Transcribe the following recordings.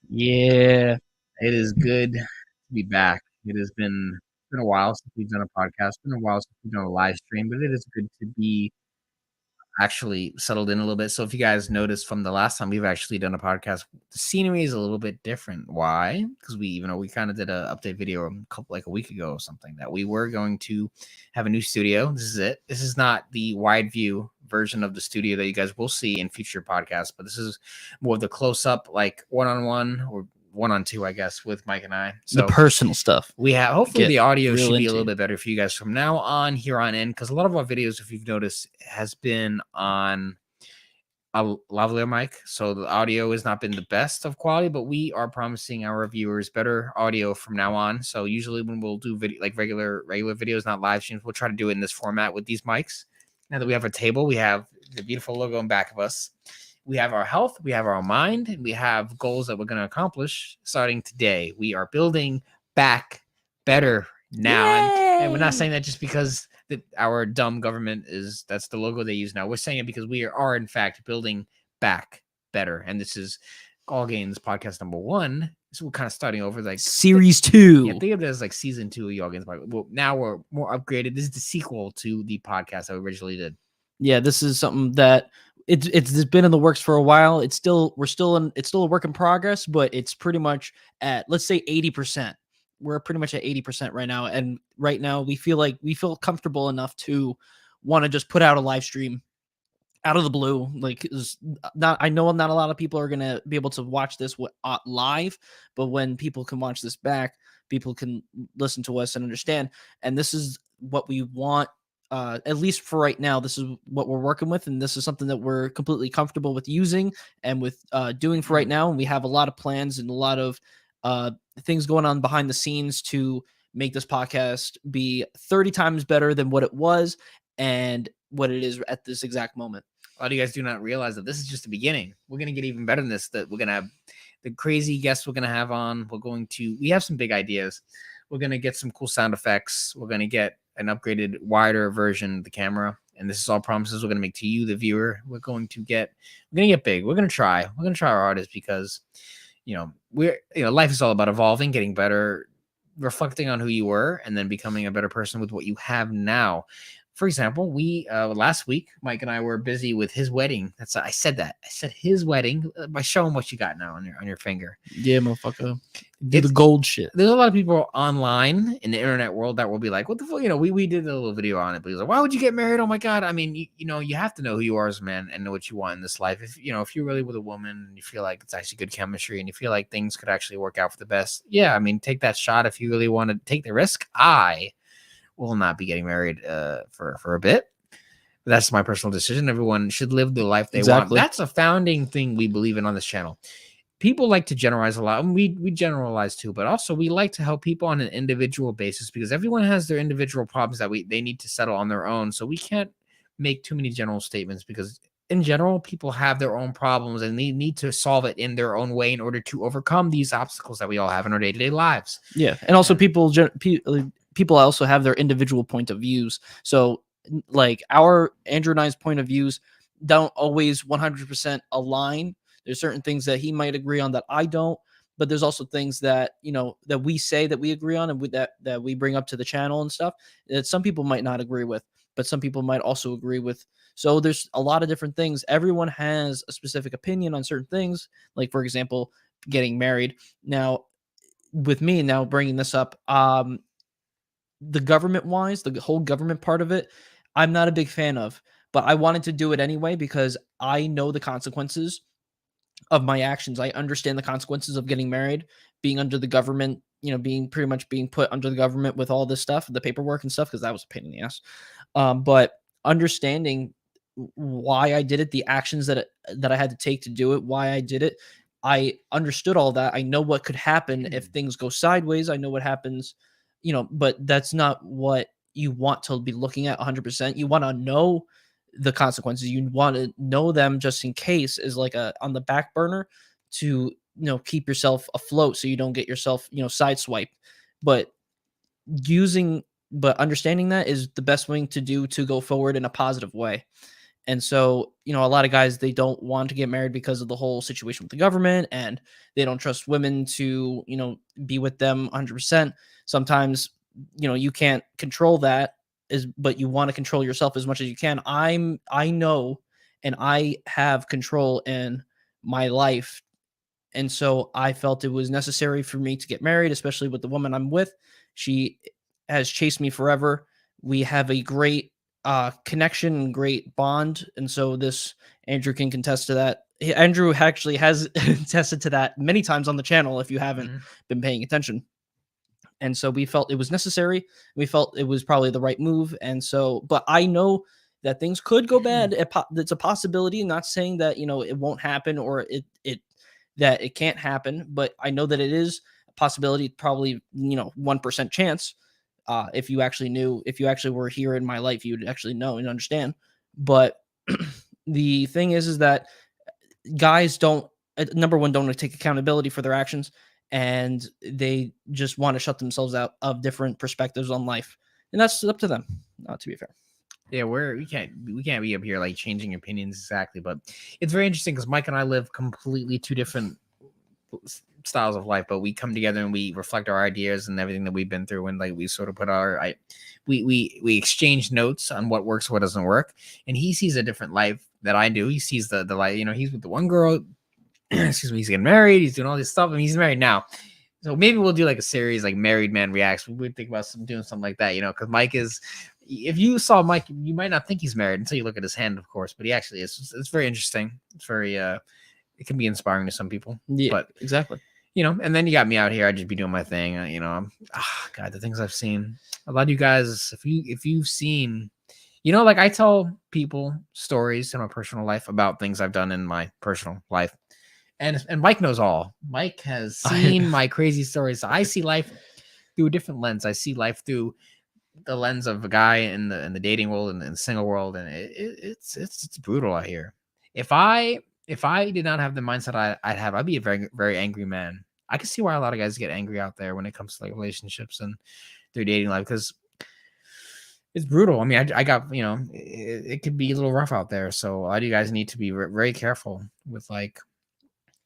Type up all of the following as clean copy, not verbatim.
Yeah, it is good to be back. It has been a while since we've done a podcast. Been a while since we've done a live stream, but it is good to be actually settled in a little bit. So if you guys noticed from the last time we've actually done a podcast, the scenery is a little bit different. Why? Because we kind of did an update video a week ago or something that we were going to have a new studio. This is it. This is not the wide view version of the studio that you guys will see in future podcasts, but this is more of the close up, like one-on-one or one-on-two, I guess, with Mike and I. The personal stuff. We have hopefully Get the audio real should be a into. little bit better for you guys from now on here on in, because a lot of our videos, if you've noticed, has been on a lavalier mic, so the audio has not been the best of quality, but we are promising our viewers better audio from now on. So usually when we'll do video like regular videos, not live streams, we'll try to do it in this format with these mics. Now that we have a table, we have the beautiful logo in back of us. We have our health, we have our mind, and we have goals that we're going to accomplish starting today. We are building back better now. And we're not saying that just because our dumb government that's the logo they use now. We're saying it because we are in fact building back better. And this is All Gains podcast number 1. So we're kind of starting over like series 2. Yeah, think of it as like season 2 of Y'all Gains podcast. Well, now we're more upgraded. This is the sequel to the podcast that we originally did. Yeah, this is something that it's been in the works for a while. It's still a work in progress, but it's pretty much at, let's say, 80%. We're pretty much at 80% right now, and right now we feel comfortable enough to want to just put out a live stream out of the blue. Like, I know not a lot of people are gonna be able to watch this live, but when people can watch this back, people can listen to us and understand. And this is what we want. At least for right now, this is what we're working with, and this is something that we're completely comfortable with using and with doing for right now. And we have a lot of plans and a lot of things going on behind the scenes to make this podcast be 30 times better than what it was and what it is at this exact moment. A lot of you guys do not realize that this is just the beginning. We're going to get even better than this, that we're going to have the crazy guests we're going to have on. We have some big ideas. We're going to get some cool sound effects. We're going to get an upgraded, wider version of the camera. And this is all promises we're going to make to you, the viewer. We're going to get big. We're going to try our hardest because, life is all about evolving, getting better, reflecting on who you were, and then becoming a better person with what you have now. For example, we last week, Mike and I were busy with his wedding. I said his wedding by showing what you got now on your finger. Yeah, motherfucker. Do the gold shit. There's a lot of people online in the internet world that will be like, what the fuck? We did a little video on it, but he's like, why would you get married? Oh my God. I mean, you have to know who you are as a man and know what you want in this life. If you're really with a woman and you feel like it's actually good chemistry and you feel like things could actually work out for the best. Yeah. I mean, take that shot if you really want to take the risk. I will not be getting married for a bit. That's my personal decision. Everyone should live the life they want. That's a founding thing we believe in on this channel. People like to generalize a lot, and we generalize too, but also we like to help people on an individual basis because everyone has their individual problems that they need to settle on their own. So we can't make too many general statements because in general, people have their own problems and they need to solve it in their own way in order to overcome these obstacles that we all have in our day-to-day lives. Yeah, and also people also have their individual point of views. So like Andrew and I's point of views don't always 100% align. There's certain things that he might agree on that I don't, but there's also things that, that we say that we agree on and that we bring up to the channel and stuff that some people might not agree with, but some people might also agree with. So there's a lot of different things. Everyone has a specific opinion on certain things. Like, for example, getting married. Now, with me now bringing this up, the government wise, the whole government part of it, I'm not a big fan of, but I wanted to do it anyway because I know the consequences of my actions. I understand the consequences of getting married, being under the government, being put under the government with all this stuff, the paperwork and stuff, because that was a pain in the ass. But understanding why I did it, the actions that I had to take to do it, why I did it, I understood all that. I know what could happen if things go sideways. I know what happens, but that's not what you want to be looking at 100%. You want to know the consequences. You want to know them just in case is like on the back burner to, keep yourself afloat so you don't get yourself, sideswiped. But understanding that is the best thing to do to go forward in a positive way. And so, you know, a lot of guys, they don't want to get married because of the whole situation with the government, and they don't trust women to, you know, be with them 100%. Sometimes, you know, you can't control that, but you want to control yourself as much as you can. I know, and I have control in my life, and so I felt it was necessary for me to get married, especially with the woman I'm with. She has chased me forever. We have a great connection and great bond. And so this Andrew can contest to that. Andrew actually has attested to that many times on the channel if you haven't Mhm. been paying attention. And so we felt it was necessary. We felt it was probably the right move. And so, but I know that things could go bad. It's a possibility. Not saying that, you know, it won't happen, or it that it can't happen, but I know that it is a possibility. Probably, you know, 1% chance. If you actually knew, if you actually were here in my life, you would actually know and understand. But the thing is that guys don't, number one, don't take accountability for their actions, and they just want to shut themselves out of different perspectives on life, and that's up to them, to be fair. Yeah, we can't be up here like changing opinions exactly, but it's very interesting because Mike and I live completely two different styles of life, but we come together and we reflect our ideas and everything that we've been through, and like we sort of put we exchange notes on what works, what doesn't work, and he sees a different life that I do. He sees the life, you know, he's with the one girl, excuse me, he's getting married, he's doing all this stuff, and he's married now. So maybe we'll do like a series like Married Man Reacts. We would think about doing something like that, you know, because Mike is. If you saw Mike, you might not think he's married until you look at his hand, of course, but he actually is. It's very interesting. It's very it can be inspiring to some people. Yeah, But exactly. you know, and then you got me out here. I'd just be doing my thing. You know, God, the things I've seen. A lot of you guys, if you've seen, you know, like I tell people stories in my personal life about things I've done in my personal life, and Mike knows all. Mike has seen my crazy stories. I see life through a different lens. I see life through the lens of a guy in the dating world and the single world, and it's brutal out here. If I did not have the mindset I'd have, I'd be a very very angry man. I can see why a lot of guys get angry out there when it comes to like relationships and their dating life, because it's brutal. I mean, I got, you know, it could be a little rough out there. So a lot of you guys need to be very careful with like,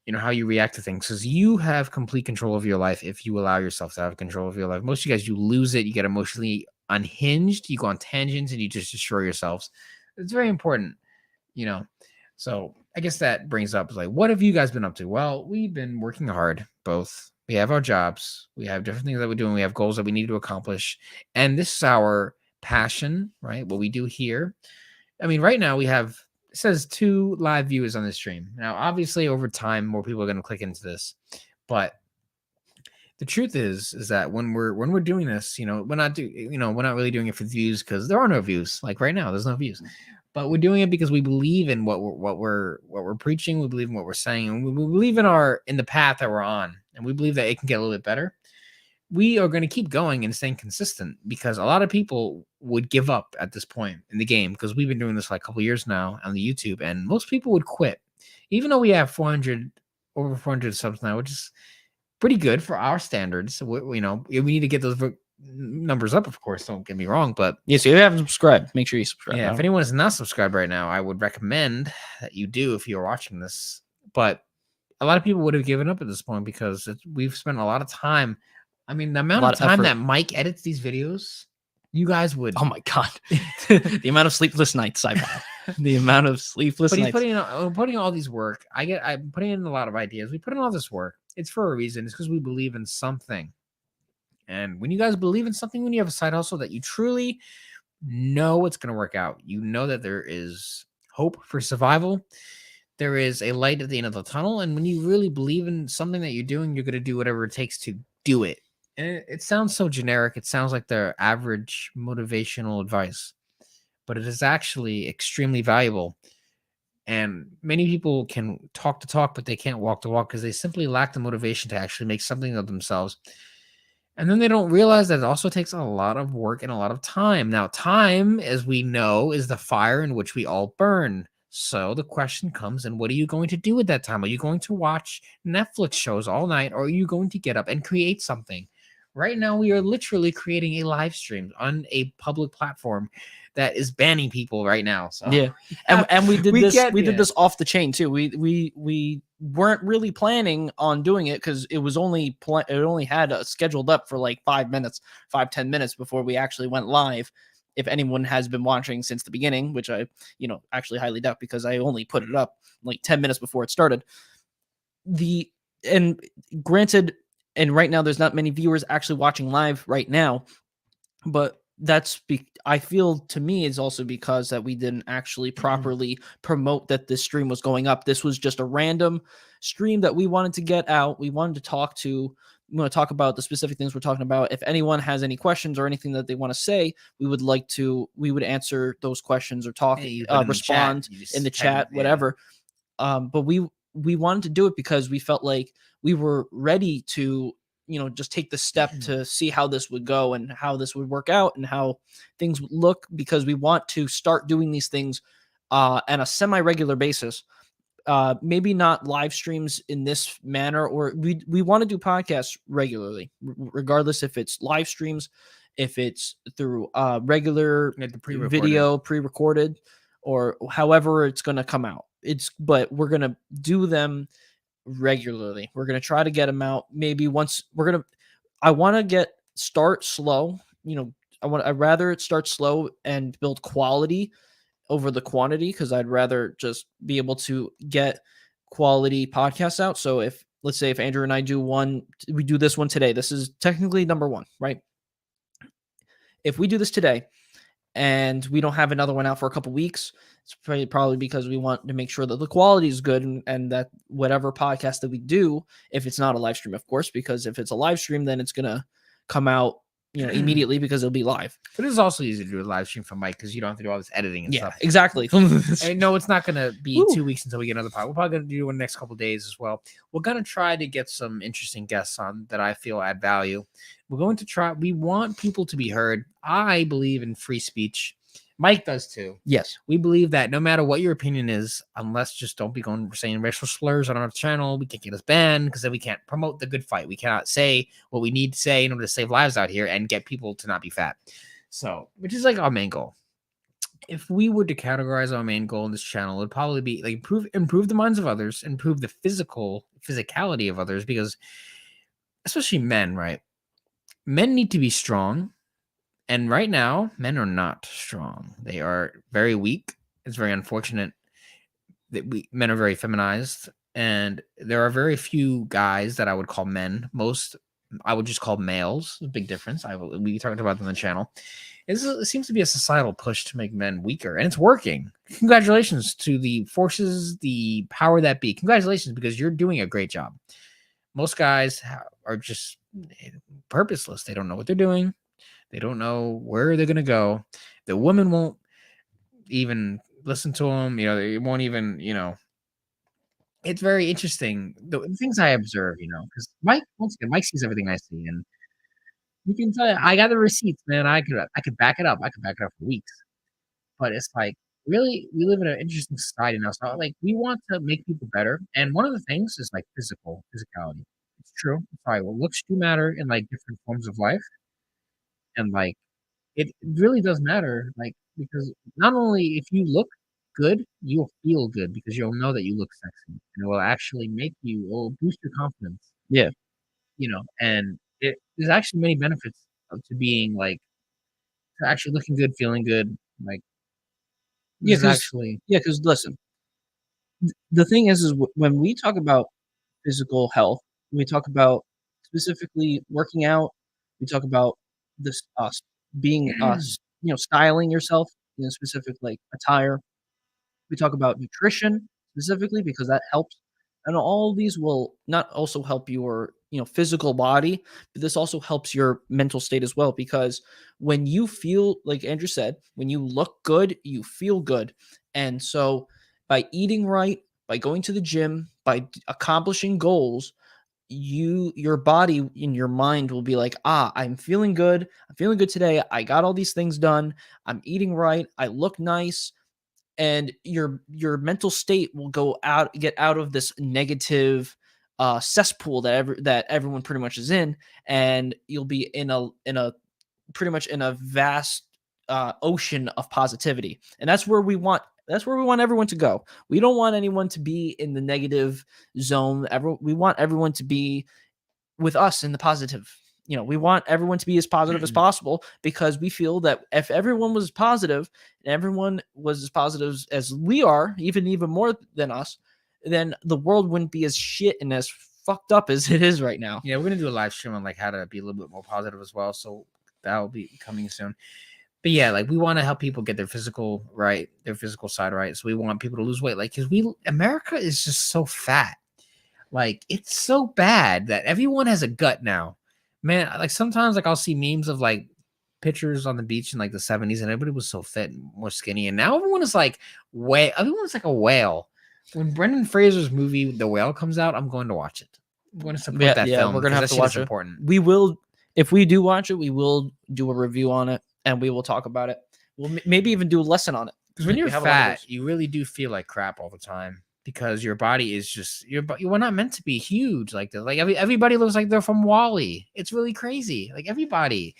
you know, how you react to things, because you have complete control of your life if you allow yourself to have control of your life. Most of you guys, you lose it, you get emotionally unhinged, you go on tangents, and you just destroy yourselves. It's very important, you know. So I guess that brings up like, what have you guys been up to? Well, we've been working hard, both. We have our jobs, we have different things that we're doing, we have goals that we need to accomplish, and this is our passion, right? What we do here. I mean, right now we have, it says 2 live viewers on the stream. Now, obviously, over time, more people are going to click into this, but the truth is that when we're doing this, you know, we're not really doing it for views, because there are no views. Like right now, there's no views, but we're doing it because we believe in what we're preaching. We believe in what we're saying, and we believe in the path that we're on, and we believe that it can get a little bit better. We are going to keep going and staying consistent, because a lot of people would give up at this point in the game, because we've been doing this like a couple years now on the YouTube, and most people would quit, even though we have over 400 subs now, which is pretty good for our standards. We need to get those numbers up, of course. Don't get me wrong, but Yeah, so if you haven't subscribed, make sure you subscribe. yeah, if anyone is not subscribed right now, I would recommend that you do if you're watching this. But a lot of people would have given up at this point, because we've spent a lot of time. I mean, the amount of time that Mike edits these videos, you guys would. Oh my god, the amount of sleepless nights I've had. The amount of sleepless nights. But he's putting all these work. I'm putting in a lot of ideas. We put in all this work. It's for a reason. It's because we believe in something. And when you guys believe in something, when you have a side hustle that you truly know it's going to work out, you know that there is hope for survival. There is a light at the end of the tunnel. And when you really believe in something that you're doing, you're going to do whatever it takes to do it. And it sounds so generic. It sounds like the average motivational advice, but it is actually extremely valuable. And many people can talk the talk, but they can't walk the walk, because they simply lack the motivation to actually make something of themselves. And then they don't realize that it also takes a lot of work and a lot of time. Now, time, as we know, is the fire in which we all burn. So the question comes, and what are you going to do at that time? Are you going to watch Netflix shows all night, or are you going to get up and create something? Right now, we are literally creating a live stream on a public platform that is banning people right now. So Yeah, and we did we this. can't- We did yeah. this off the chain too. We weren't really planning on doing it because it was only it only had scheduled up for like 5 minutes, 5-10 minutes before we actually went live. If anyone has been watching since the beginning, which I actually highly doubt because I only put it up like 10 minutes before it started. And granted, and right now there's not many viewers actually watching live right now, but I feel to me is also because that we didn't actually properly promote that this stream was going up. This was just a random stream that we wanted to get out. We wanted to talk about the specific things we're talking about. If anyone has any questions or anything that they want to say, we would answer those questions or talk, Yeah, you put in the chat, respond you just in the type chat, yeah. whatever. But we wanted to do it because we felt like we were ready to just take the step to see how this would go and how this would work out and how things would look, because we want to start doing these things on a semi-regular basis. Maybe not live streams in this manner, or we want to do podcasts regularly, regardless if it's live streams, if it's through regular Like the pre-recorded. video, pre-recorded, or however it's going to come out. But we're going to do them regularly. We're going to try to get them out. Maybe once I want to start slow. I'd rather it start slow and build quality over the quantity, because I'd rather just be able to get quality podcasts out. So let's say if Andrew and I we do this one today, this is technically number 1, right? If we do this today and we don't have another one out for a couple weeks, it's probably because we want to make sure that the quality is good, and that whatever podcast that we do, if it's not a live stream, of course, because if it's a live stream, then it's going to come out immediately because it'll be live. But it's also easy to do a live stream from Mike because you don't have to do all this editing and stuff. Exactly. I know it's not going to be Woo. 2 weeks until we get another pod. We're probably going to do it in the next couple of days as well. We're going to try to get some interesting guests on that I feel add value. We want people to be heard. I believe in free speech. Mike does too. Yes. We believe that no matter what your opinion is, unless just don't be saying racial slurs on our channel, we can't get us banned, because then we can't promote the good fight. We cannot say what we need to say in order to save lives out here and get people to not be fat. So, which is like our main goal. If we were to categorize our main goal in this channel, it would probably be like improve the minds of others, improve the physicality of others, because especially men, right? Men need to be strong. And right now, men are not strong. They are very weak. It's very unfortunate that men are very feminized. And there are very few guys that I would call men. Most I would just call males. A big difference. We talked about them on the channel. It seems to be a societal push to make men weaker, and it's working. Congratulations to the forces, the power that be. Congratulations, because you're doing a great job. Most guys are just purposeless. They don't know what they're doing. They don't know where they're going to go. The women won't even listen to them. They won't even, it's very interesting. The things I observe, because once again, Mike sees everything I see. And you can tell you, I got the receipts, man. I could back it up. I could back it up for weeks. But it's like, really, we live in an interesting society now. So like, we want to make people better. And one of the things is like physicality. It's true. Sorry. Well, looks do matter in like different forms of life. And like, it really does matter, like, because not only if you look good, you'll feel good because you'll know that you look sexy, and it will actually it will boost your confidence. Yeah. And there's actually many benefits to being like, to actually looking good, feeling good. Like, because listen, the thing is when we talk about physical health, when we talk about specifically working out, we talk about this being styling yourself in a specific like attire. We talk about nutrition specifically because that helps, and all these will not also help your physical body, but this also helps your mental state as well, because when you feel, like Andrew said, when you look good, you feel good. And so by eating right, by going to the gym, by accomplishing goals, your body and your mind will be like, I'm feeling good today, I got all these things done, I'm eating right, I look nice. And your mental state will get out of this negative cesspool that everyone pretty much is in, and you'll be in a pretty much in a vast ocean of positivity, and that's where we want everyone to go. We don't want anyone to be in the negative zone. We want everyone to be with us in the positive. We want everyone to be as positive as possible, because we feel that if everyone was positive and everyone was as positive as we are, even more than us, then the world wouldn't be as shit and as fucked up as it is right now. Yeah, we're gonna do a live stream on like how to be a little bit more positive as well. So that'll be coming soon. But yeah, like we want to help people get their physical side right. So we want people to lose weight, like because America is just so fat. Like it's so bad that everyone has a gut now, man. Like sometimes, like I'll see memes of like pictures on the beach in like the 70s, and everybody was so fit and more skinny, and now everyone is like everyone's like a whale. When Brendan Fraser's movie The Whale comes out, I'm going to watch it. I'm going to support that film. We're gonna have to watch it. Important. We will, if we do watch it, we will do a review on it and we will talk about it. We'll maybe even do a lesson on it. Because when you're fat, you really do feel like crap all the time, because your body is just you're not meant to be huge like this. Like everybody looks like they're from Wall-E. It's really crazy. Like everybody,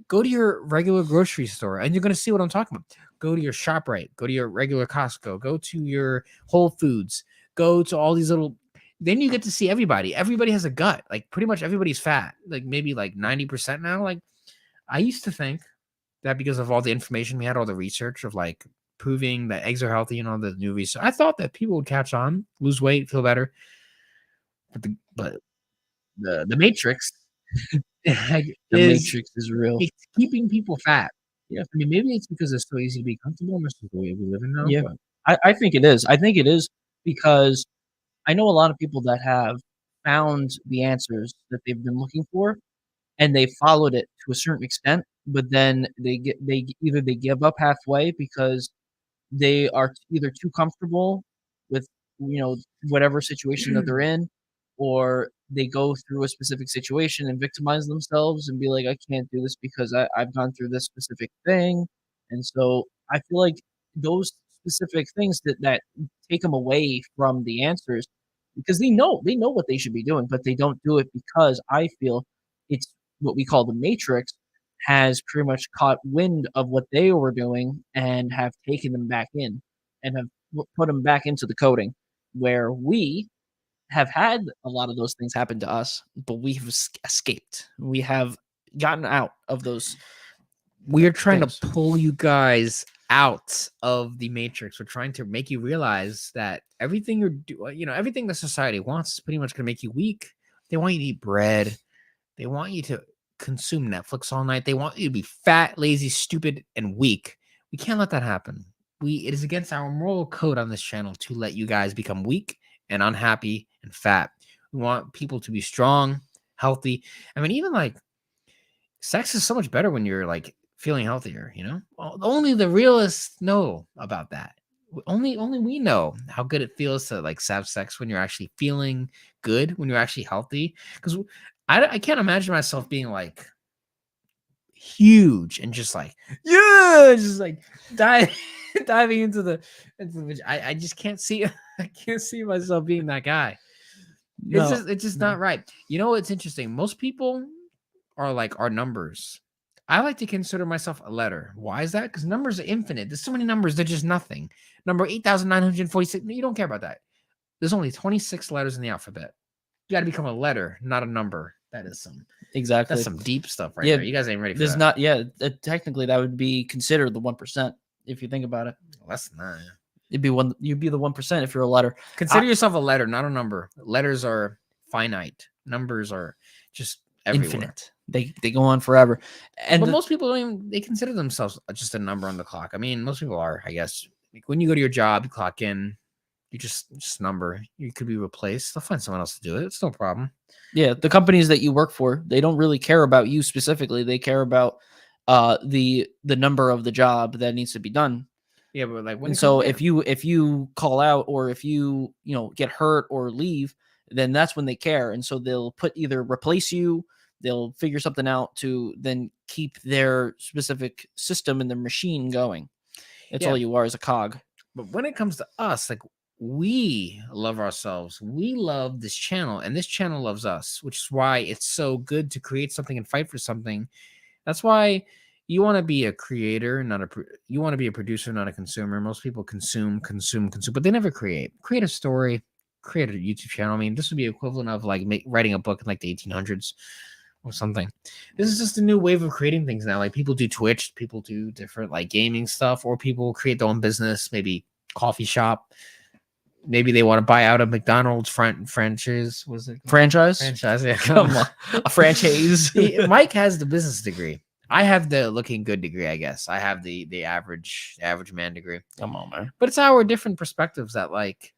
go to your regular grocery store and you're gonna see what I'm talking about. Go to your ShopRite, go to your regular Costco, go to your Whole Foods, go to all these little. Then you get to see everybody. Everybody has a gut. Like pretty much everybody's fat. Like maybe like 90% now. Like I used to think that because of all the information we had, all the research of like proving that eggs are healthy and all the new research, I thought that people would catch on, lose weight, feel better. But the Matrix Matrix is real. It's keeping people fat. Yeah, I mean maybe it's because it's so easy to be comfortable. That's the way we live in now. Yeah, but I think it is. I think it is because I know a lot of people that have found the answers that they've been looking for, and they followed it to a certain extent, but then they either they give up halfway because they are either too comfortable with whatever situation that they're in, or they go through a specific situation and victimize themselves and be like, I can't do this because I've gone through this specific thing. And so I feel like those specific things that take them away from the answers, because they know what they should be doing, but they don't do it because I feel it's what we call the matrix has pretty much caught wind of what they were doing and have taken them back in and have put them back into the coding, where we have had a lot of those things happen to us, but we have escaped. We have gotten out of those. We are trying to pull you guys out of the matrix. We're trying to make you realize that everything you're doing, everything the society wants is pretty much going to make you weak. They want you to eat bread. They want you to consume Netflix all night. They want you to be fat, lazy, stupid, and weak. We can't let that happen. It is against our moral code on this channel to let you guys become weak and unhappy and fat. We want people to be strong, healthy. I mean, even like sex is so much better when you're like feeling healthier, Only the realists know about that. Only we know how good it feels to like have sex when you're actually feeling good, when you're actually healthy. Because I can't imagine myself being like huge and just like just like diving into the I just can't see I can't see myself being that guy. No, it's just not right. It's interesting. Most people are like our numbers. I like to consider myself a letter. Why is that? Because numbers are infinite. There's so many numbers, they're just nothing. Number 8,946. You don't care about that. There's only 26 letters in the alphabet. You got to become a letter, not a number. That is that's some deep stuff right there. You guys ain't ready for that. Technically that would be considered the 1% if you think about it. Less than that. You'd be the 1% if you're a letter. Consider yourself a letter, not a number. Letters are finite. Numbers are just everywhere. Infinite. They go on forever. But most people they consider themselves just a number on the clock. I mean, most people are, I guess. Like when you go to your job, you clock in, you just number. You could be replaced. They'll find someone else to do it. It's no problem. Yeah, the companies that you work for, they don't really care about you specifically. They care about the number of the job that needs to be done. Yeah, but like if you call out, or if you get hurt or leave, then that's when they care. And so they'll either replace you, they'll figure something out to then keep their specific system and their machine going. That's all you are, is a cog. But when it comes to us, like, we love ourselves. We love this channel, and this channel loves us, which is why it's so good to create something and fight for something. That's why You want to be a creator, not a. You want to be a producer, not a consumer. Most people consume, but they never create. Create a story, create a YouTube channel. I mean, this would be equivalent of like writing a book in like the 1800s or something. This is just a new wave of creating things now. Like people do Twitch, people do different like gaming stuff, or people create their own business, maybe coffee shop. Maybe they want to buy out a McDonald's franchise. Was it Franchise? franchise? Yeah, Come on. A franchise. Mike has the business degree. I have the looking good degree, I guess. I have the average man degree. Come on, man. But it's our different perspectives that like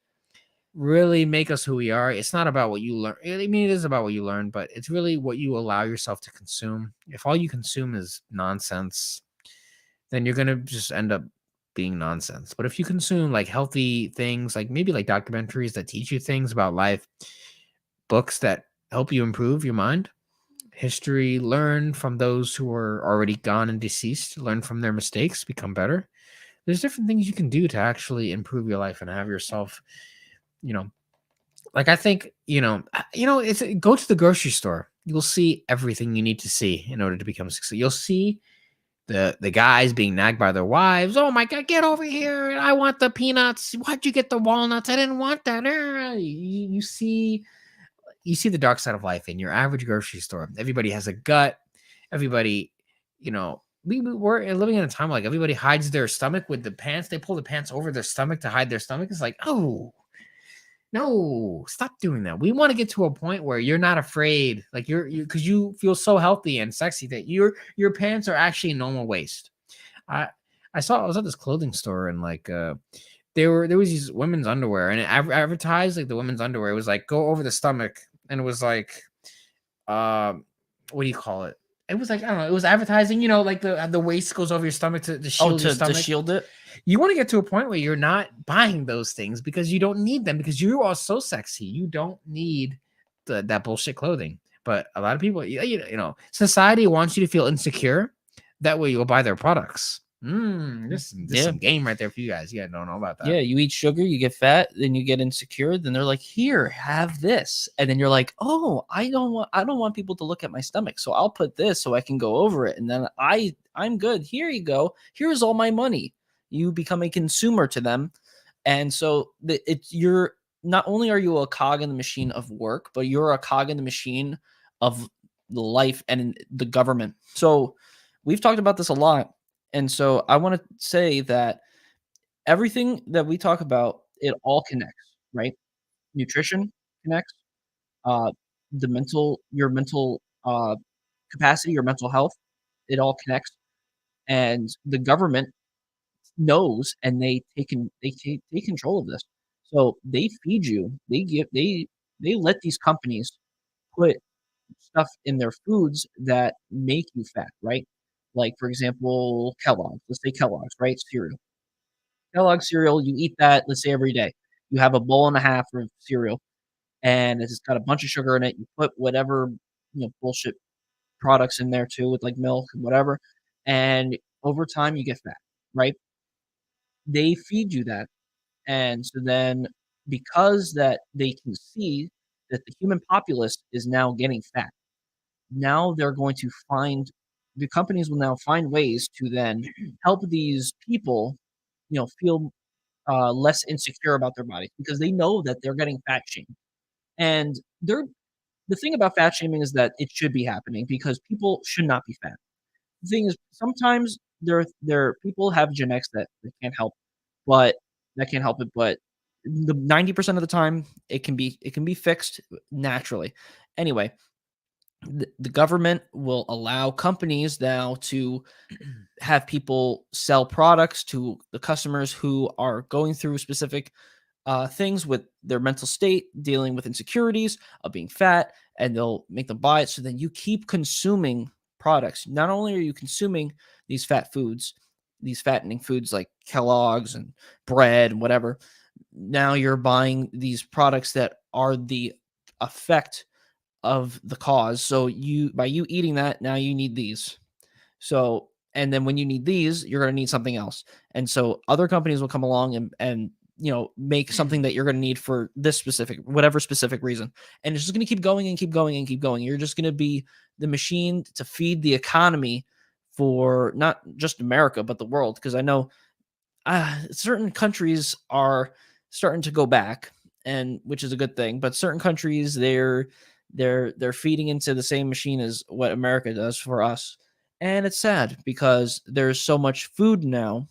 really make us who we are. It's not about what you learn. I mean, it is about what you learn, but it's really what you allow yourself to consume. If all you consume is nonsense, then you're gonna just end up being nonsense. But if you consume like healthy things, like maybe like documentaries that teach you things about life, books that help you improve your mind, history, learn from those who are already gone and deceased, learn from their mistakes, become better. There's different things you can do to actually improve your life and have yourself, you know, like I think, it's go to the grocery store. You'll see everything you need to see in order to become successful. You'll see the guys being nagged by their wives. Oh my God, get over here. I want the peanuts. Why'd you get the walnuts? I didn't want that. You see the dark side of life in your average grocery store. Everybody has a gut. Everybody, we're living in a time like everybody hides their stomach with the pants. They pull the pants over their stomach to hide their stomach. It's like, oh, no, stop doing that. We want to get to a point where you're not afraid, like because you feel so healthy and sexy that your pants are actually normal waist. I was at this clothing store and like there was these women's underwear and it advertised like the women's underwear. It was like go over the stomach and it was like what do you call it? It was like, I don't know, it was advertising, like the waist goes over your stomach to shield your stomach. To shield it. You want to get to a point where you're not buying those things because you don't need them because you are so sexy. You don't need that bullshit clothing. But a lot of people, society wants you to feel insecure. That way you'll buy their products. This is some game right there for you guys. You guys don't know about that. Yeah, you eat sugar, you get fat, then you get insecure. Then they're like, "Here, have this," and then you're like, "Oh, I don't want people to look at my stomach, so I'll put this so I can go over it, and then I'm good. Here you go. Here's all my money." You become a consumer to them, and so you're not only are you a cog in the machine of work, but you're a cog in the machine of the life and the government. So we've talked about this a lot. And so I want to say that everything that we talk about, it all connects, right? Nutrition connects, your mental capacity, your mental health, it all connects. And the government knows, and they take control of this. So they feed you. They let these companies put stuff in their foods that make you fat, right? Like, for example, Kellogg's. Let's say Kellogg's, right? Cereal. Kellogg's cereal, you eat that, let's say every day. You have a bowl and a half of cereal, and it's got a bunch of sugar in it. You put whatever, bullshit products in there too, with like milk and whatever. And over time, you get fat, right? They feed you that. And so then, because that they can see that the human populace is now getting fat, now they're going to the companies will now find ways to then help these people, feel less insecure about their bodies because they know that they're getting fat shamed. And the thing about fat shaming is that it should be happening because people should not be fat. The thing is, sometimes there people have genetics that can't help, but that can't help it. But the 90% of the time, it can be fixed naturally. Anyway, the government will allow companies now to have people sell products to the customers who are going through specific things with their mental state, dealing with insecurities of being fat, and they'll make them buy it. So then you keep consuming products. Not only are you consuming these these fattening foods like Kellogg's and bread and whatever, now you're buying these products that are the effect of the cause. So by you eating that, now you need these. So, and then when you need these, you're going to need something else. And so other companies will come along and make something that you're going to need for this whatever specific reason. And it's just going to keep going and keep going and keep going. You're just going to be the machine to feed the economy for not just America but the world, because I know certain countries are starting to go back, and which is a good thing. But certain countries, they're feeding into the same machine as what America does for us, and it's sad because there's so much food now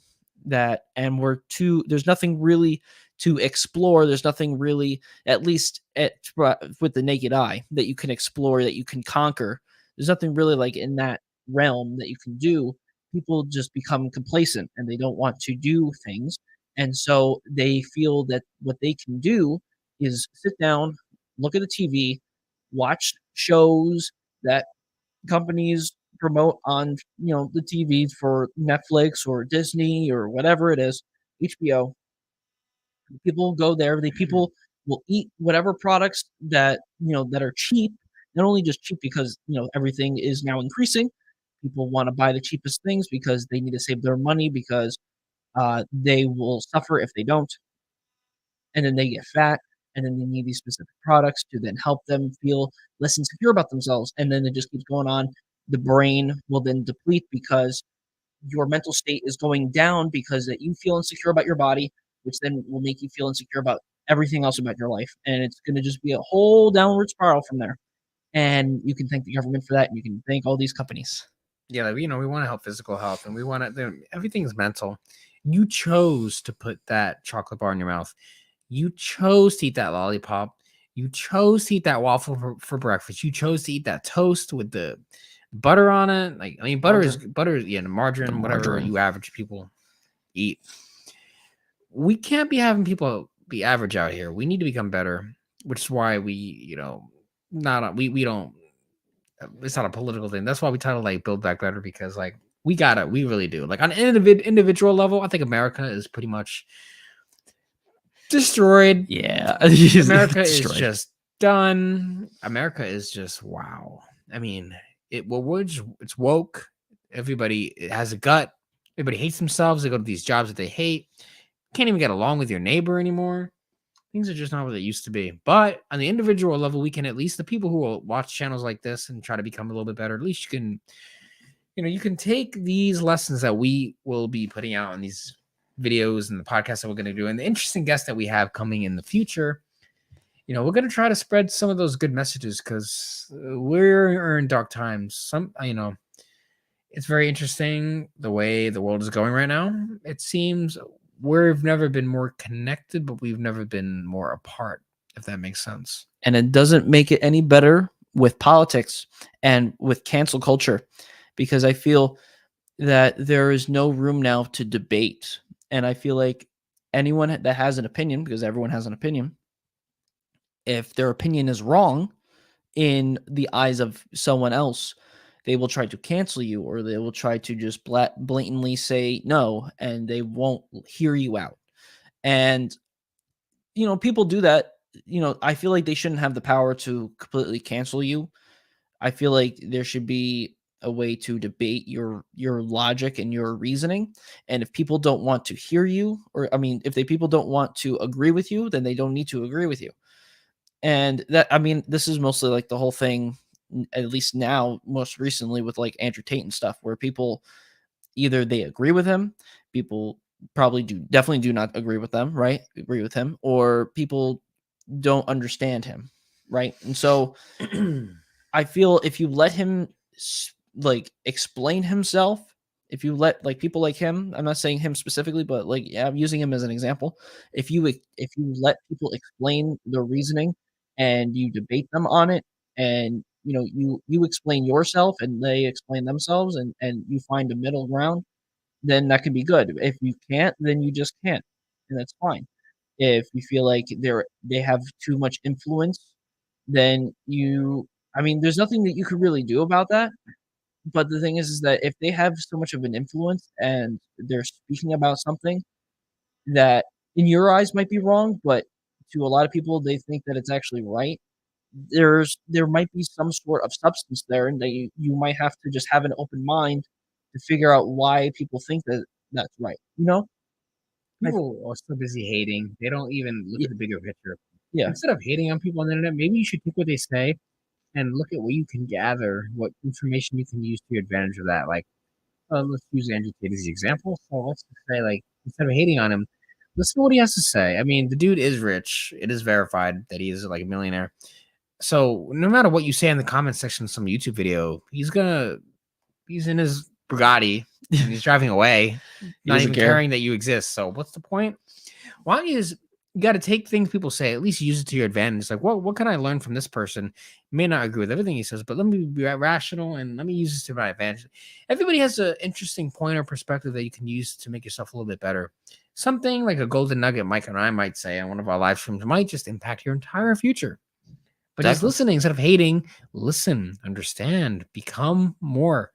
and we're too. There's nothing really to explore. There's nothing really, at least with the naked eye, that you can explore, that you can conquer. There's nothing really like in that realm that you can do. People just become complacent and they don't want to do things. And so they feel that what they can do is sit down, look at the TV, watch shows that companies promote on, the TV for Netflix or Disney or whatever it is, HBO. People go there. They people will eat whatever products that are cheap. Not only just cheap because everything is now increasing. People want to buy the cheapest things because they need to save their money because they will suffer if they don't, and then they get fat, and then they need these specific products to then help them feel less insecure about themselves, and then it just keeps going on. The brain will then deplete because your mental state is going down because that you feel insecure about your body, which then will make you feel insecure about everything else about your life. And it's going to just be a whole downward spiral from there. And you can thank the government for that. And you can thank all these companies. Yeah, like, we want to help physical health, and we want to. Everything's mental. You chose to put that chocolate bar in your mouth. You chose to eat that lollipop. You chose to eat that waffle for breakfast. You chose to eat that toast with the butter on it. Like, I mean, butter. Yeah, the margarine, whatever you average people eat. We can't be having people be average out here. We need to become better, which is why we don't. It's not a political thing. That's why we try to like build back better, because like we really do. Like on an individual level, I think America is pretty much destroyed. Yeah. America is just done. America is just wow. I mean, it's woke. Everybody has a gut. Everybody hates themselves. They go to these jobs that they hate. Can't even get along with your neighbor anymore. Things are just not what they used to be. But on the individual level, we can, at least the people who will watch channels like this and try to become a little bit better, at least you can take these lessons that we will be putting out on these videos and the podcasts that we're going to do, and the interesting guests that we have coming in the future. We're going to try to spread some of those good messages, because we're in dark times. It's very interesting the way the world is going right now. It seems we've never been more connected, but we've never been more apart, if that makes sense. And it doesn't make it any better with politics and with cancel culture, because I feel that there is no room now to debate. And I feel like anyone that has an opinion, because everyone has an opinion, if their opinion is wrong in the eyes of someone else, they will try to cancel you, or they will try to just blatantly say no, and they won't hear you out. And people do that. I feel like they shouldn't have the power to completely cancel you. I feel like there should be a way to debate your logic and your reasoning. And if people don't want to hear you, or I mean, if people don't want to agree with you, then they don't need to agree with you. And that, I mean, this is mostly like the whole thing, at least now, most recently with like Andrew Tate and stuff, where people either they agree with him, people definitely do not agree with them, right? Agree with him, or people don't understand him, right? And so I feel if you let him like explain himself, if you let like people like him, I'm not saying him specifically, but like, yeah, I'm using him as an example. If you let people explain their reasoning and you debate them on it, and you explain yourself and they explain themselves, and you find a middle ground, then that can be good. If you can't, then you just can't, and that's fine. If you feel like they have too much influence, then I mean, there's nothing that you could really do about that. But the thing is that if they have so much of an influence and they're speaking about something that in your eyes might be wrong, but to a lot of people they think that it's actually right, there might be some sort of substance there, and that you might have to just have an open mind to figure out why people think that that's right. People are so busy hating. They don't even look Yeah, at the bigger picture. yeah, Instead of hating on people on the internet, maybe you should take what they say and look at what you can gather, what information you can use to your advantage of that. Like, let's use Andrew Tate as the example. So let's just say, like, instead of hating on him, listen to what he has to say. I mean, the dude is rich. It is verified that he is like a millionaire. So no matter what you say in the comment section of some YouTube video, he's in his Bugatti and he's driving away, He not doesn't even care. caring that you exist. So what's the point? Why don't you just you got to take things people say, at least use it to your advantage. It's like, what can I learn from this person? May not agree with everything he says, but let me be rational and let me use this to my advantage. Everybody has an interesting point or perspective that you can use to make yourself a little bit better. Something like a golden nugget Mike and I might say on one of our live streams might just impact your entire future. But just Exactly. listening instead of hating, listen, understand, become more.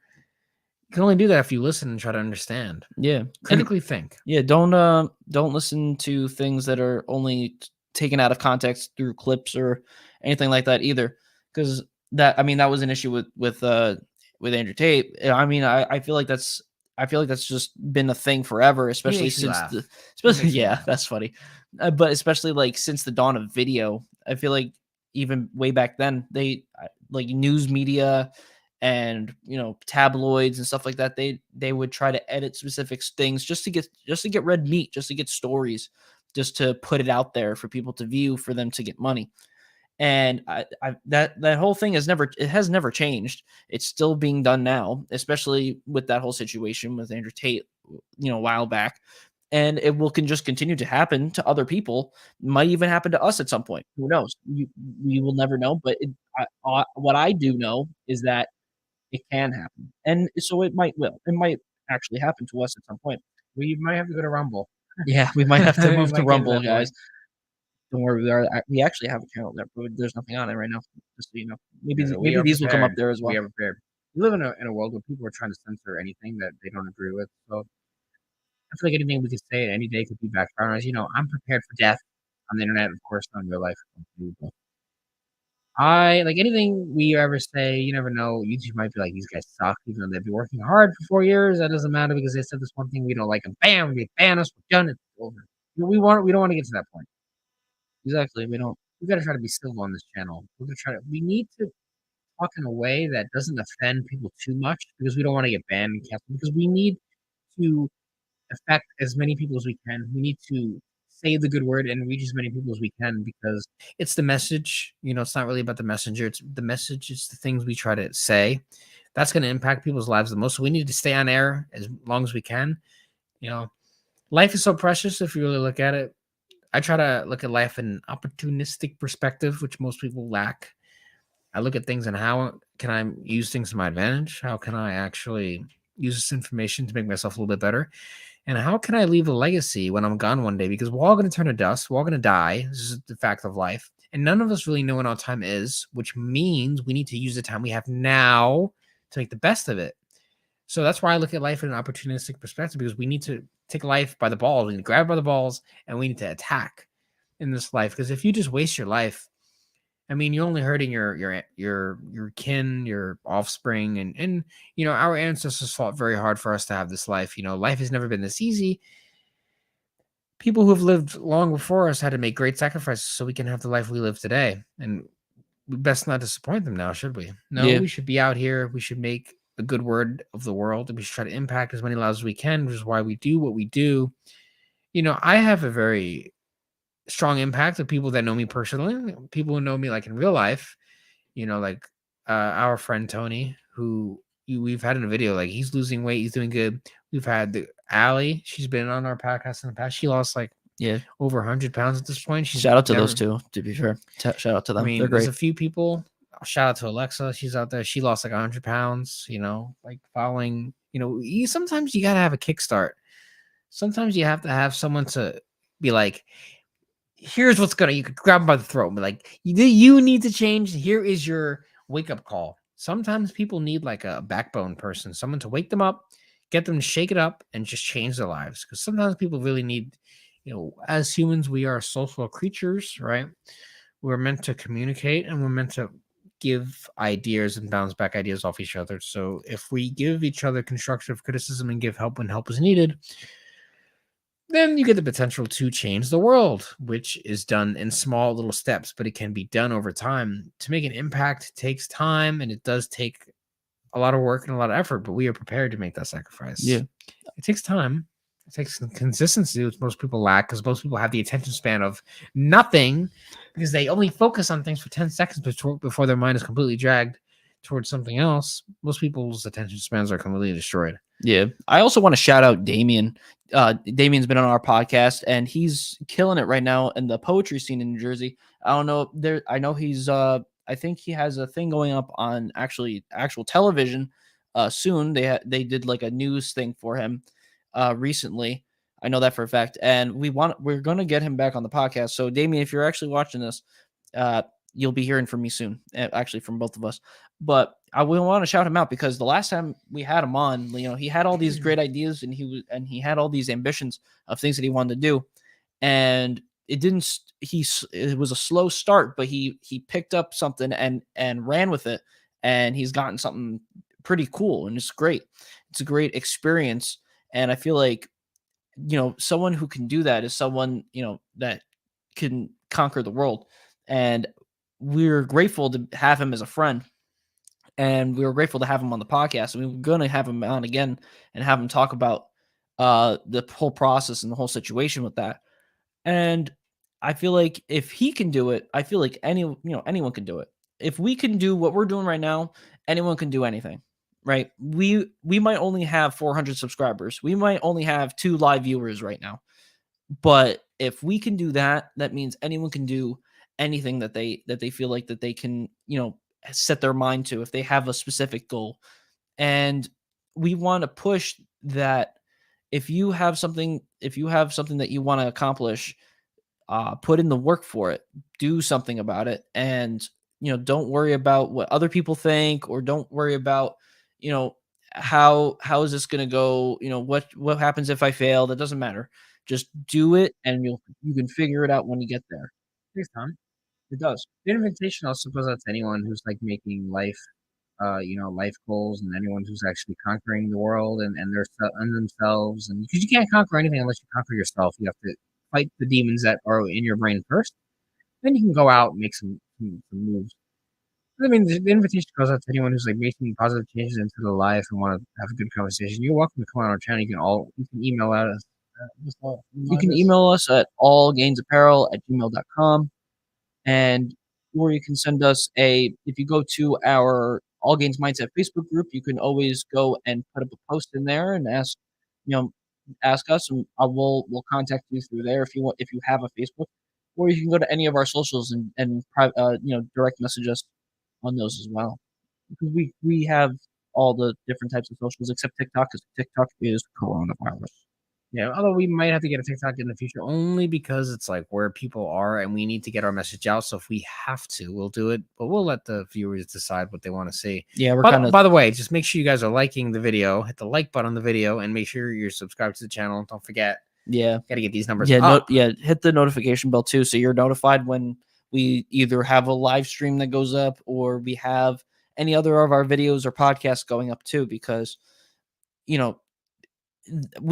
You can only do that if you listen and try to understand. Yeah. And Critically think. yeah, don't listen to things that are only taken out of context through clips or anything like that either. Because that was an issue with Andrew Tate. I mean, I feel like that's just been a thing forever, He especially makes me since laugh. especially makes me yeah, laugh. that's funny. But especially like since the dawn of video, I feel like even way back then, they like news media and tabloids and stuff like that, they would try to edit specific things just to get red meat, just to get stories, just to put it out there for people to view, for them to get money. And that whole thing has never changed. It's still being done now, especially with that whole situation with Andrew Tate, a while back. And can just continue to happen to other people. Might even happen to us at some point. Who knows? We will never know. But what I do know is that it can happen, and so it might actually happen to us at some point. We might have to go to Rumble. Yeah, we might have to We move to might get to Rumble, that point. guys. Don't worry, we actually have a channel there, but there's nothing on it right now. Just so you know, maybe Yeah, we maybe are these will come up prepared. there as We well. are prepared. We live in a world where people are trying to censor anything that they don't agree with. So I feel like anything we could say at any day could be backfired on us. I'm prepared for death on the internet, of course, not in real life. I like anything we ever say, you never know. YouTube might be like, these guys suck, even though they've been working hard for 4 years. That doesn't matter because they said this one thing we don't like, and bam, they ban us. We're done. It's over. We don't want to get to that point. Exactly. We don't. We got to try to be civil on this channel. We need to talk in a way that doesn't offend people too much because we don't want to get banned and canceled. Because we need to affect as many people as we can. We need to say the good word and reach as many people as we can because it's the message. It's not really about the messenger. It's the message. It's the things we try to say. That's going to impact people's lives the most. So we need to stay on air as long as we can. Life is so precious if you really look at it. I try to look at life in an opportunistic perspective, which most people lack. I look at things and how can I use things to my advantage? How can I actually use this information to make myself a little bit better? And how can I leave a legacy when I'm gone one day? Because we're all going to turn to dust. We're all going to die. This is the fact of life. And none of us really know when our time is, which means we need to use the time we have now to make the best of it. So that's why I look at life in an opportunistic perspective, because we need to take life by the balls. We need to grab it by the balls and we need to attack in this life. Because if you just waste your life, I mean, you're only hurting your kin, your offspring, and our ancestors fought very hard for us to have this life. Life has never been this easy. People who have lived long before us had to make great sacrifices so we can have the life we live today. And we best not disappoint them now, should we? No, Yeah. we should be out here. We should make the good word of the world, and we should try to impact as many lives as we can, which is why we do what we do. I have a very strong impact of people that know me personally, people who know me like in real life. Like our friend Tony, who we've had in a video, like he's losing weight, he's doing good. We've had the Allie, she's been on our podcast in the past. She lost like Yeah. over 100 pounds at this point. She's Shout out to those never, two. To be fair, shout out to I them. They're mean, there's great. a few people. Shout out to Alexa, she's out there. She lost like 100 pounds. Like following. Sometimes you gotta have a kickstart. Sometimes you have to have someone to be like, here's what's gonna. You could grab them by the throat and be like, you need to change. Here is your wake up call. Sometimes people need like a backbone person, someone to wake them up, get them to shake it up, and just change their lives. Because sometimes people really need, as humans, we are social creatures, right? We're meant to communicate and we're meant to give ideas and bounce back ideas off each other. So if we give each other constructive criticism and give help when help is needed, then you get the potential to change the world, which is done in small little steps, but it can be done over time. To make an impact takes time, and it does take a lot of work and a lot of effort, but we are prepared to make that sacrifice. Yeah. It takes time. It takes consistency, which most people lack, because most people have the attention span of nothing, because they only focus on things for 10 seconds before their mind is completely dragged towards something else. Most people's attention spans are completely destroyed. Yeah. I also want to shout out Damien. Damien's been on our podcast and he's killing it right now in the poetry scene in New Jersey. I don't know there. I know he's I think he has a thing going up on actual television soon. They did like a news thing for him recently. I know that for a fact. And we're going to get him back on the podcast. So Damien, if you're actually watching this, uh you'll be hearing from me soon. Actually from both of us. But I will want to shout him out because the last time we had him on, he had all these great ideas and he had all these ambitions of things that he wanted to do, and it didn't. It was a slow start, but he picked up something and ran with it, and he's gotten something pretty cool, and it's great. It's a great experience, and I feel like someone who can do that is someone that can conquer the world, and we're grateful to have him as a friend and we were grateful to have him on the podcast. And we were going to have him on again and have him talk about the whole process and the whole situation with that. And I feel like if he can do it, I feel like anyone can do it. If we can do what we're doing right now, anyone can do anything, right? We might only have 400 subscribers. We might only have 2 live viewers right now. But if we can do that, that means anyone can do anything that they feel like that they can, set their mind to if they have a specific goal. And we want to push that if you have something that you want to accomplish, put in the work for it, do something about it, and don't worry about what other people think, or don't worry about you know how is this going to go, what happens if I fail. That doesn't matter. Just do it, and you can figure it out when you get there. Thanks, Tom. It does. The invitation also goes out to anyone who's like making life goals, and anyone who's actually conquering the world and themselves. And because you can't conquer anything unless you conquer yourself, you have to fight the demons that are in your brain first. Then you can go out and make some moves. I mean, the invitation goes out to anyone who's like making positive changes into their life and want to have a good conversation. You're welcome to come on our channel. You can email us. You can email us at allgainsapparel@gmail.com. And or you can send us if you go to our All Gains Mindset Facebook group, you can always go and put up a post in there and you know, ask us, and we'll contact you through there if you have a Facebook, or you can go to any of our socials and direct message us on those as well, because we have all the different types of socials except TikTok, because TikTok is coronavirus. Yeah, although we might have to get a TikTok in the future only because it's like where people are and we need to get our message out. So if we have to, we'll do it, but we'll let the viewers decide what they want to see. Yeah, we're By the way, just make sure you guys are liking the video, hit the like button on the video, and make sure you're subscribed to the channel. Don't forget. Yeah. Got to get these numbers up. Hit the notification bell too, so you're notified when we either have a live stream that goes up or we have any other of our videos or podcasts going up too, because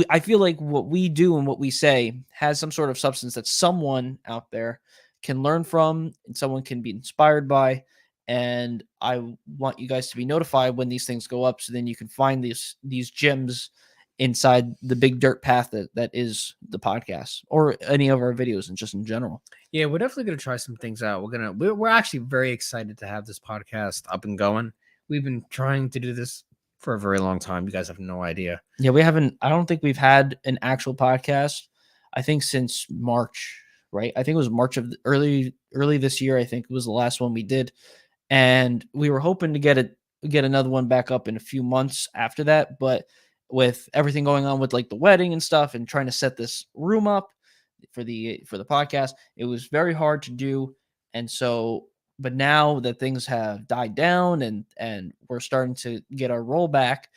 I feel like what we do and what we say has some sort of substance that someone out there can learn from and someone can be inspired by. And I want you guys to be notified when these things go up, so then you can find these gems inside the big dirt path that is the podcast or any of our videos and just in general. Yeah, we're definitely gonna try some things out. We're actually very excited to have this podcast up and going. We've been trying to do this for a very long time. You guys have no idea. Yeah, I don't think we've had an actual podcast, I think, since March, right? I think it was March of early this year. I think it was the last one we did. And we were hoping to get another one back up in a few months after that. But with everything going on with like the wedding and stuff and trying to set this room up for the podcast, it was very hard to do. And so but now that things have died down and we're starting to get our roll back,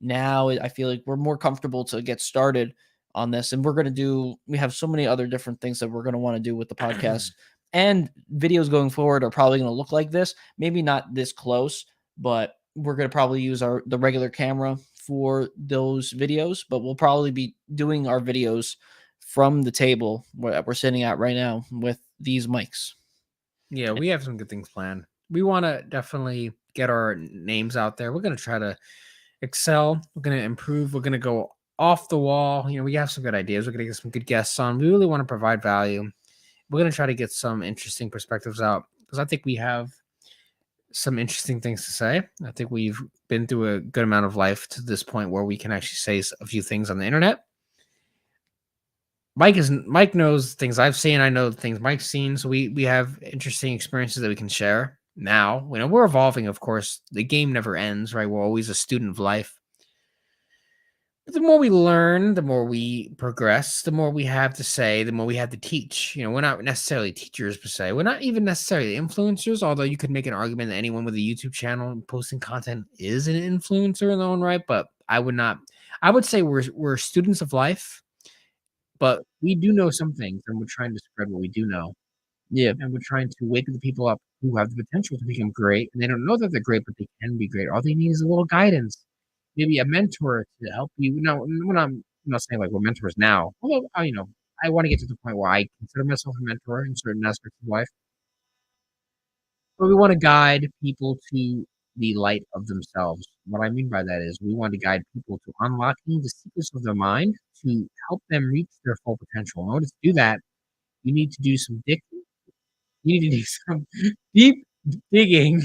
now I feel like we're more comfortable to get started on this. And we have so many other different things that we're going to want to do with the podcast, and videos going forward are probably going to look like this. Maybe not this close, but we're going to probably use the regular camera for those videos, but we'll probably be doing our videos from the table where we're sitting at right now with these mics. Yeah, we have some good things planned. We want to definitely get our names out there. We're going to try to excel. We're going to improve. We're going to go off the wall. We have some good ideas. We're going to get some good guests on. We really want to provide value. We're going to try to get some interesting perspectives out because I think we have some interesting things to say. I think we've been through a good amount of life to this point where we can actually say a few things on the internet. Mike knows things I've seen. I know things Mike's seen. So we have interesting experiences that we can share. Now, we're evolving, of course. The game never ends, right? We're always a student of life. But the more we learn, the more we progress, the more we have to say, the more we have to teach. We're not necessarily teachers per se. We're not even necessarily influencers, although you could make an argument that anyone with a YouTube channel and posting content is an influencer in their own right. But I would not. I would say we're students of life, but we do know some things, and we're trying to spread what we do know. Yeah. And we're trying to wake the people up who have the potential to become great, and they don't know that they're great, but they can be great. All they need is a little guidance, maybe a mentor to help you. I'm not saying like we're mentors now, although I want to get to the point where I consider myself a mentor in certain aspects of life. But we want to guide people to the light of themselves. What I mean by that is we want to guide people to unlocking the secrets of their mind to help them reach their full potential. In order to do that, you need to do some you need to do some deep digging.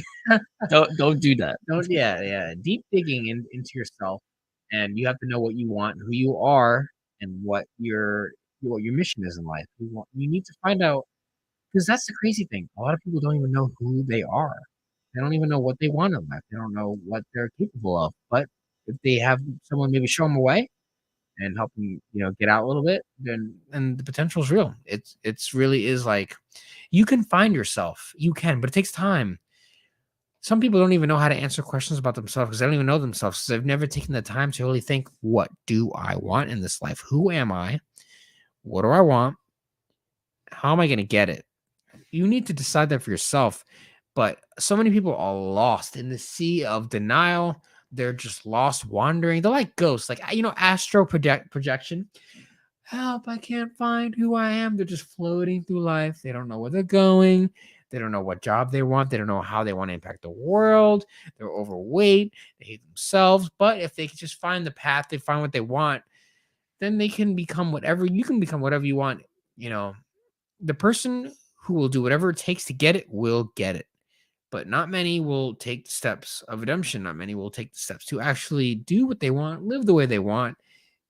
Don't do that. Don't yeah, deep digging into yourself, and you have to know what you want, who you are, and what your mission is in life. You need to find out because that's the crazy thing. A lot of people don't even know who they are. They don't even know what they want in life. They don't know what they're capable of. But if they have someone maybe show them a way and help them, get out a little bit, then and the potential is real. It's really is like you can find yourself. You can, but it takes time. Some people don't even know how to answer questions about themselves because they don't even know themselves. So they've never taken the time to really think, what do I want in this life? Who am I? What do I want? How am I going to get it? You need to decide that for yourself. But so many people are lost in the sea of denial. They're just lost, wandering. They're like ghosts, like astro projection. Help! I can't find who I am. They're just floating through life. They don't know where they're going. They don't know what job they want. They don't know how they want to impact the world. They're overweight. They hate themselves. But if they can just find the path, they find what they want, then they can become whatever. You can become whatever you want. The person who will do whatever it takes to get it will get it. But not many will take the steps of redemption. Not many will take the steps to actually do what they want, live the way they want,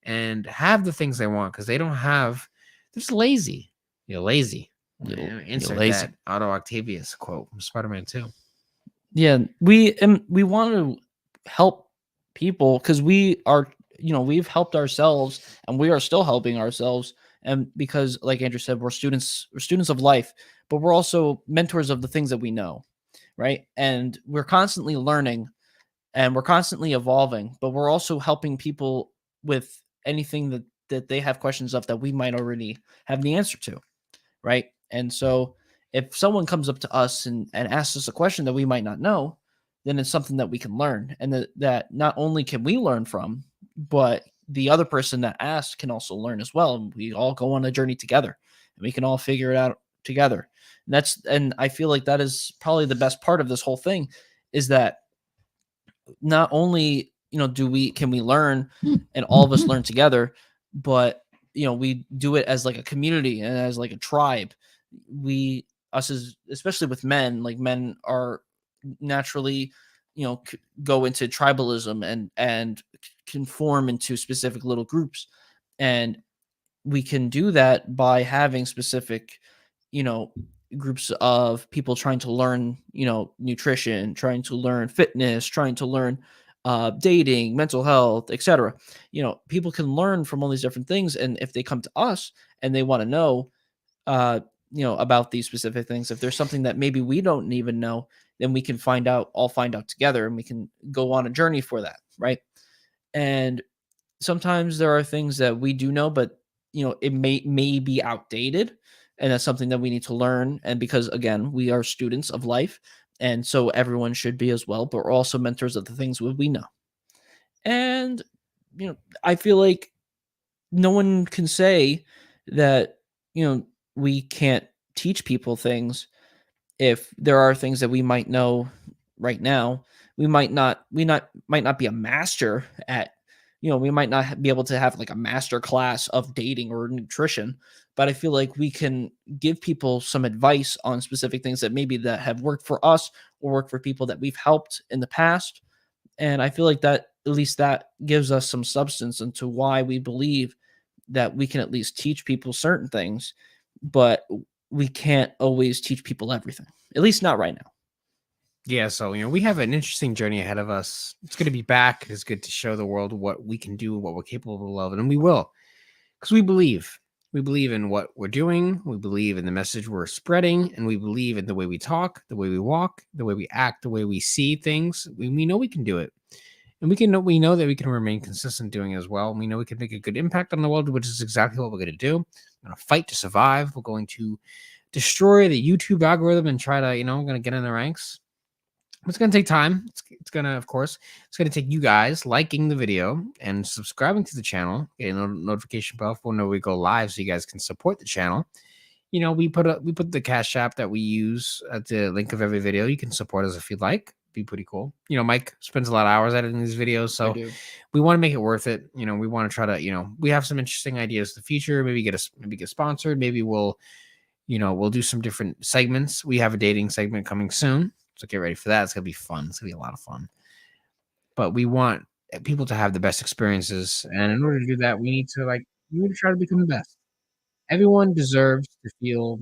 and have the things they want because they don't have. They're just lazy. You're lazy. You're Insert lazy. that Otto Octavius quote from Spider-Man 2. Yeah, we want to help people because we are, we've helped ourselves and we are still helping ourselves. And because, like Andrew said, we're students of life, but we're also mentors of the things that we know, right? And we're constantly learning and we're constantly evolving, but we're also helping people with anything that they have questions of that we might already have the answer to, right? And so if someone comes up to us and asks us a question that we might not know, then it's something that we can learn. And that not only can we learn from, but the other person that asked can also learn as well. And we all go on a journey together and we can all figure it out together. And I feel like that is probably the best part of this whole thing is that not only, can we learn and all of us learn together, but we do it as like a community and as like a tribe. Us as especially with men, like men are naturally go into tribalism and conform into specific little groups, and we can do that by having specific you know groups of people trying to learn nutrition, trying to learn fitness, trying to learn dating, mental health, etc. People can learn from all these different things, and if they come to us and they want to know uh about these specific things, if there's something that maybe we don't even know, then we can find out together, and we can go on a journey for that, right? And sometimes there are things that we do know, but it may be outdated, and that's something that we need to learn. And because again, we are students of life, and so everyone should be as well, but we're also mentors of the things that we know. And I feel like no one can say that we can't teach people things if there are things that we might know right now. We might not be a master at, we might not be able to have like a master class of dating or nutrition, but I feel like we can give people some advice on specific things that maybe that have worked for us or worked for people that we've helped in the past. And I feel like that, at least that gives us some substance into why we believe that we can at least teach people certain things, but we can't always teach people everything, at least not right now. Yeah, so we have an interesting journey ahead of us. It's good to be back. It's good to show the world what we can do, what we're capable of, and we will, because we believe. We believe in what we're doing. We believe in the message we're spreading, and we believe in the way we talk, the way we walk, the way we act, the way we see things. We know we can do it, and we know that we can remain consistent doing it as well. We know we can make a good impact on the world, which is exactly what we're going to do. We're going to fight to survive. We're going to destroy the YouTube algorithm and try to, we're going to get in the ranks. It's going to take time. It's going to, of course, it's going to take you guys liking the video and subscribing to the channel, getting a notification bell for when we go live so you guys can support the channel. We put the Cash App that we use at the link of every video. You can support us if you'd like. Be pretty cool. Mike spends a lot of hours editing these videos, so we want to make it worth it. We want to try to, we have some interesting ideas in the future. Maybe get sponsored. Maybe we'll do some different segments. We have a dating segment coming soon. So get ready for that. It's going to be fun. It's going to be a lot of fun. But we want people to have the best experiences. And in order to do that, we need to try to become the best. Everyone deserves to feel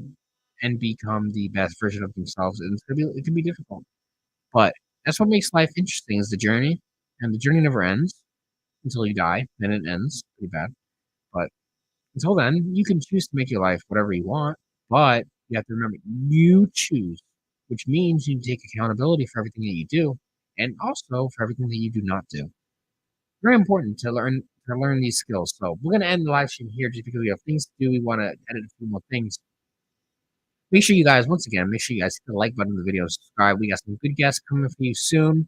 and become the best version of themselves. And it can be difficult. But that's what makes life interesting, is the journey. And the journey never ends until you die. Then it ends. Pretty bad. But until then, you can choose to make your life whatever you want. But you have to remember, you choose, which means you take accountability for everything that you do, and also for everything that you do not do. Very important to learn these skills. So we're gonna end the live stream here just because we have things to do. We want to edit a few more things. Make sure you guys, once again, hit the like button of the video, subscribe. We got some good guests coming for you soon.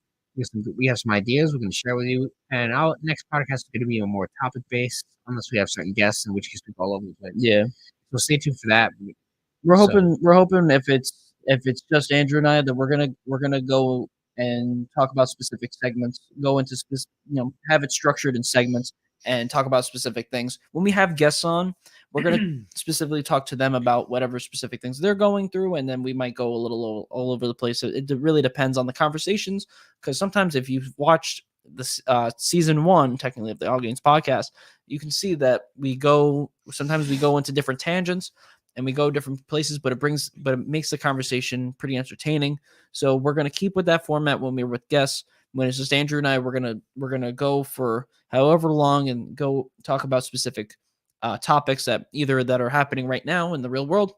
We have some ideas we're going to share with you. And our next podcast is going to be a more topic based, unless we have certain guests, in which case we go all over the place. Yeah. So stay tuned for that. We're hoping if it's just Andrew and I, that we're gonna go and talk about specific segments, go into have it structured in segments and talk about specific things. When we have guests on, we're gonna specifically talk to them about whatever specific things they're going through, and then we might go a little all over the place. It really depends on the conversations, because sometimes if you've watched this season 1, technically, of the All Gains podcast, you can see that sometimes we go into different tangents and we go different places, but it makes the conversation pretty entertaining. So we're going to keep with that format when we're with guests. When it's just Andrew and I, we're going to go for however long and go talk about specific topics that are happening right now in the real world,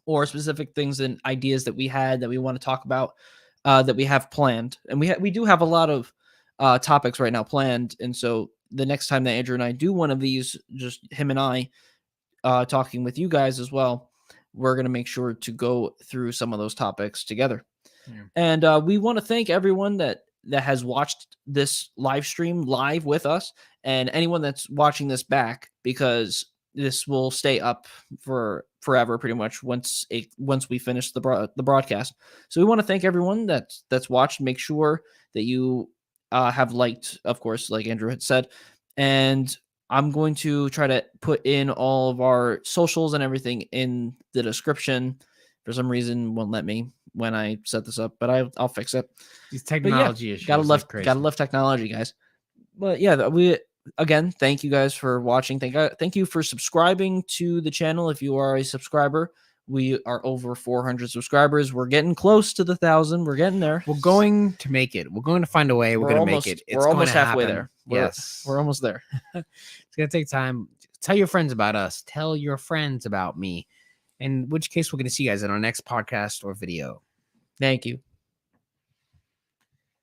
or specific things and ideas that we had that we want to talk about, that we have planned. And we do have a lot of topics right now planned. And so the next time that Andrew and I do one of these, just him and I, talking with you guys as well, we're going to make sure to go through some of those topics together. Yeah. And we want to thank everyone that has watched this live stream live with us, and anyone that's watching this back, because this will stay up for forever, pretty much, once we finish the broadcast. So we want to thank everyone that's watched. Make sure that you have liked, of course, like Andrew had said, and I'm going to try to put in all of our socials and everything in the description. For some reason, won't let me when I set this up, but I'll fix it. These technology issues. Gotta love technology, guys. But yeah, we again thank you guys for watching. Thank you for subscribing to the channel. If you are a subscriber, we are over 400 subscribers. We're getting close to the 1,000. We're getting there. We're going to make it. We're going to find a way. We're going to make it. We're almost halfway there. Yes, we're almost there. It's going to take time. Tell your friends about us. Tell your friends about me. In which case, we're going to see you guys in our next podcast or video. Thank you.